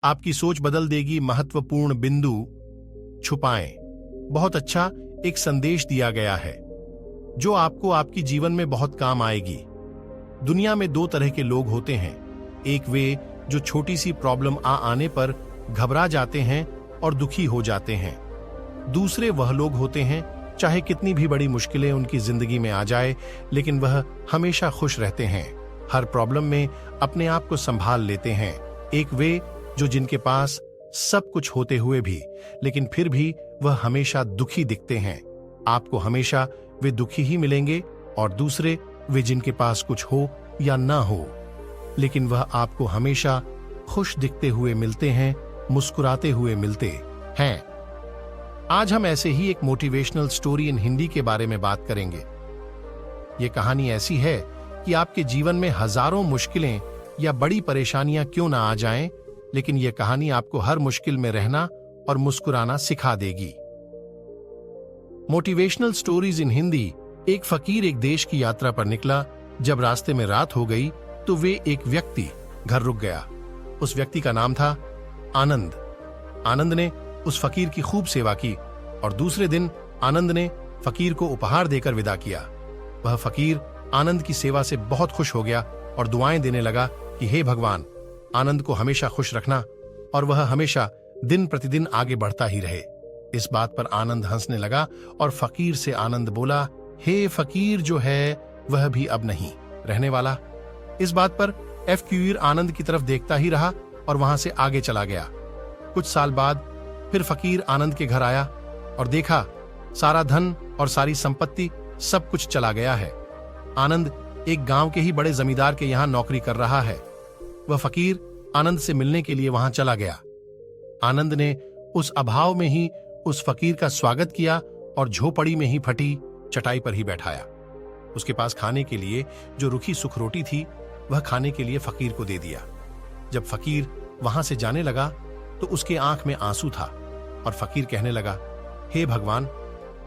आपकी सोच बदल देगी। महत्वपूर्ण बिंदु छुपाएं। बहुत अच्छा, एक संदेश दिया गया है जो आपको आपकी जीवन में बहुत काम आएगी। दुनिया में दो तरह के लोग होते हैं। एक वे जो छोटी सी प्रॉब्लम आने पर घबरा जाते हैं और दुखी हो जाते हैं। दूसरे वह लोग होते हैं चाहे कितनी भी बड़ी मुश्किलें उनकी जिंदगी में आ जाए, लेकिन वह हमेशा खुश रहते हैं। हर प्रॉब्लम में अपने आप को संभाल लेते हैं। एक वे जो जिनके पास सब कुछ होते हुए भी लेकिन फिर भी वह हमेशा दुखी दिखते हैं। आपको हमेशा वे दुखी ही मिलेंगे। और दूसरे वे जिनके पास कुछ हो या ना हो लेकिन वह आपको हमेशा खुश दिखते हुए मिलते हैं, मुस्कुराते हुए मिलते हैं। आज हम ऐसे ही एक मोटिवेशनल स्टोरी इन हिंदी के बारे में बात करेंगे। यह कहानी ऐसी है कि आपके जीवन में हजारों मुश्किलें या बड़ी परेशानियां क्यों ना आ जाएं, लेकिन यह कहानी आपको हर मुश्किल में रहना और मुस्कुराना सिखा देगी। Motivational stories in Hindi. एक फकीर एक देश की यात्रा पर निकला। जब रास्ते में रात हो गई तो वे एक व्यक्ति घर रुक गया। उस व्यक्ति का नाम था आनंद। आनंद ने उस फकीर की खूब सेवा की और दूसरे दिन आनंद ने फकीर को उपहार देकर विदा किया। वह फकीर आनंद की सेवा से बहुत खुश हो गया और दुआएं देने लगा कि हे भगवान, आनंद को हमेशा खुश रखना और वह हमेशा दिन प्रतिदिन आगे बढ़ता ही रहे। इस बात पर आनंद हंसने लगा और फकीर से आनंद बोला, हे फकीर जो है वह भी अब नहीं रहने वाला। इस बात पर फकीर आनंद की तरफ देखता ही रहा और वहां से आगे चला गया। कुछ साल बाद फिर फकीर आनंद के घर आया और देखा सारा धन और सारी संपत्ति सब कुछ चला गया है। आनंद एक गांव के ही बड़े जमींदार के यहां नौकरी कर रहा है। वह फकीर आनंद से मिलने के लिए वहां चला गया। आनंद ने उस अभाव में ही उस फकीर का स्वागत किया और झोपड़ी में ही फटी चटाई पर ही बैठाया। उसके पास खाने के लिए जो रूखी सुखरोटी थी वह खाने के लिए फकीर को दे दिया। जब फकीर वहां से जाने लगा तो उसके आंख में आंसू था और फकीर कहने लगा, हे भगवान,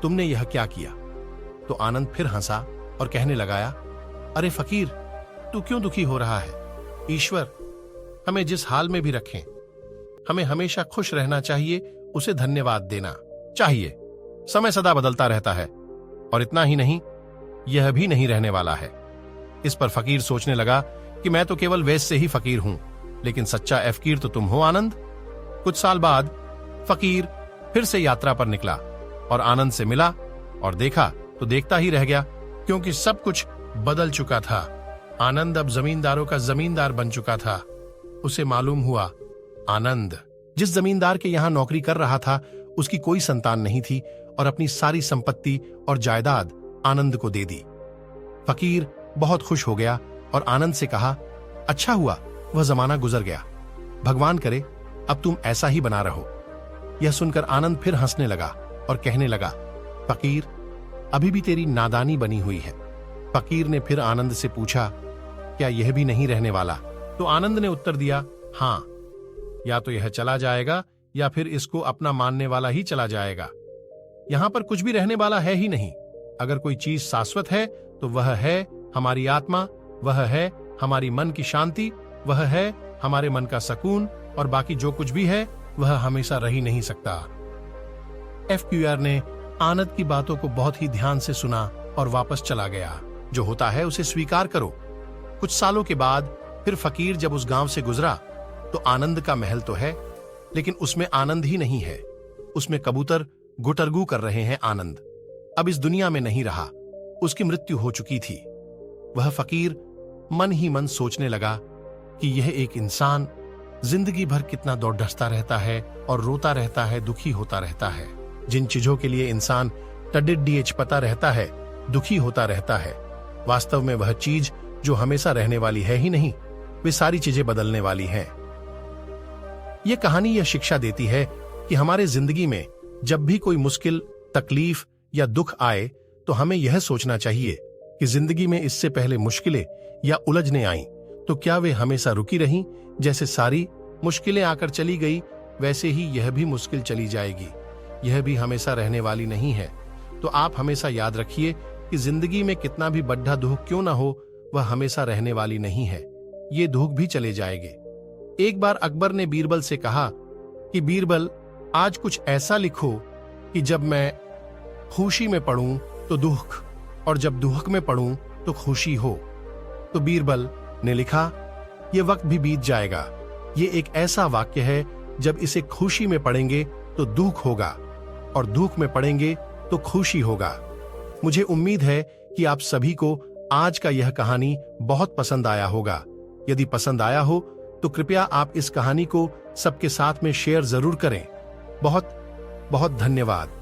तुमने यह क्या किया? तो आनंद फिर हंसा और कहने लगाया, अरे फकीर, तू क्यों दुखी हो रहा है? ईश्वर हमें जिस हाल में भी रखें, हमें हमेशा खुश रहना चाहिए, उसे धन्यवाद देना चाहिए। समय सदा बदलता रहता है और इतना ही नहीं, यह भी नहीं रहने वाला है। इस पर फकीर सोचने लगा कि मैं तो केवल वैसे से ही फकीर हूं, लेकिन सच्चा फकीर तो तुम हो आनंद। कुछ साल बाद फकीर फिर से यात्रा पर निकला और आनंद से मिला और देखा तो देखता ही रह गया, क्योंकि सब कुछ बदल चुका था। आनंद अब जमींदारों का जमींदार बन चुका था। उसे मालूम हुआ आनंद जिस जमींदार के यहां नौकरी कर रहा था उसकी कोई संतान नहीं थी और अपनी सारी संपत्ति और जायदाद आनंद को दे दी। फकीर बहुत खुश हो गया और आनंद से कहा, अच्छा हुआ वह जमाना गुजर गया, भगवान करे अब तुम ऐसा ही बना रहो। यह सुनकर आनंद फिर हंसने लगा और कहने लगा, फकीर, अभी भी तेरी नादानी बनी हुई है। फकीर ने फिर आनंद से पूछा, क्या यह भी नहीं रहने वाला? तो आनंद ने उत्तर दिया, हाँ, या तो यह चला जाएगा या फिर इसको अपना मानने वाला ही चला जाएगा। यहां पर कुछ भी रहने वाला है ही नहीं। अगर कोई चीज शाश्वत है तो वह है हमारी आत्मा, वह है हमारी मन की शांति, वह है हमारे मन का सुकून, और बाकी जो कुछ भी है वह हमेशा रह ही नहीं सकता। फकीर ने आनंद की बातों को बहुत ही ध्यान से सुना और वापस चला गया। जो होता है उसे स्वीकार करो। कुछ सालों के बाद फिर फकीर जब उस गांव से गुजरा तो आनंद का महल तो है, लेकिन उसमें आनंद ही नहीं है। उसमें कबूतर गुटरगू कर रहे हैं। आनंद अब इस दुनिया में नहीं रहा, उसकी मृत्यु हो चुकी थी। वह फकीर मन ही मन सोचने लगा कि यह एक इंसान जिंदगी भर कितना दौड़ धसता रहता है और रोता रहता है, दुखी होता रहता है। जिन चीजों के लिए इंसान टडिडीएच पता रहता है, दुखी होता रहता है, वास्तव में वह चीज जो हमेशा रहने वाली है ही नहीं, वे सारी चीजें बदलने वाली हैं। यह कहानी यह शिक्षा देती है कि हमारे जिंदगी में जब भी कोई मुश्किल, तकलीफ या दुख आए तो हमें यह सोचना चाहिए कि जिंदगी में इससे पहले मुश्किलें या उलझने आईं तो क्या वे हमेशा रुकी रहीं? जैसे सारी मुश्किलें आकर चली गई वैसे ही यह भी मुश्किल चली जाएगी। यह भी हमेशा रहने वाली नहीं है। तो आप हमेशा याद रखिए कि जिंदगी में कितना भी बड़ा दुख क्यों ना हो, वह हमेशा रहने वाली नहीं है। ये दुख भी चले जाएंगे। एक बार अकबर ने बीरबल से कहा कि बीरबल, आज कुछ ऐसा लिखो कि जब मैं खुशी में पढ़ूं तो दुख, और जब दुख में पढ़ूं तो खुशी हो। तो बीरबल ने लिखा, ये वक्त भी बीत जाएगा। ये एक ऐसा वाक्य है, जब इसे खुशी में पढ़ेंगे तो दुख होगा, और दुख में पढ़ेंगे तो खुशी होगा। मुझे उम्मीद है कि आप सभी को आज का यह कहानी बहुत पसंद आया होगा। यदि पसंद आया हो तो कृपया आप इस कहानी को सबके साथ में शेयर जरूर करें। बहुत बहुत धन्यवाद।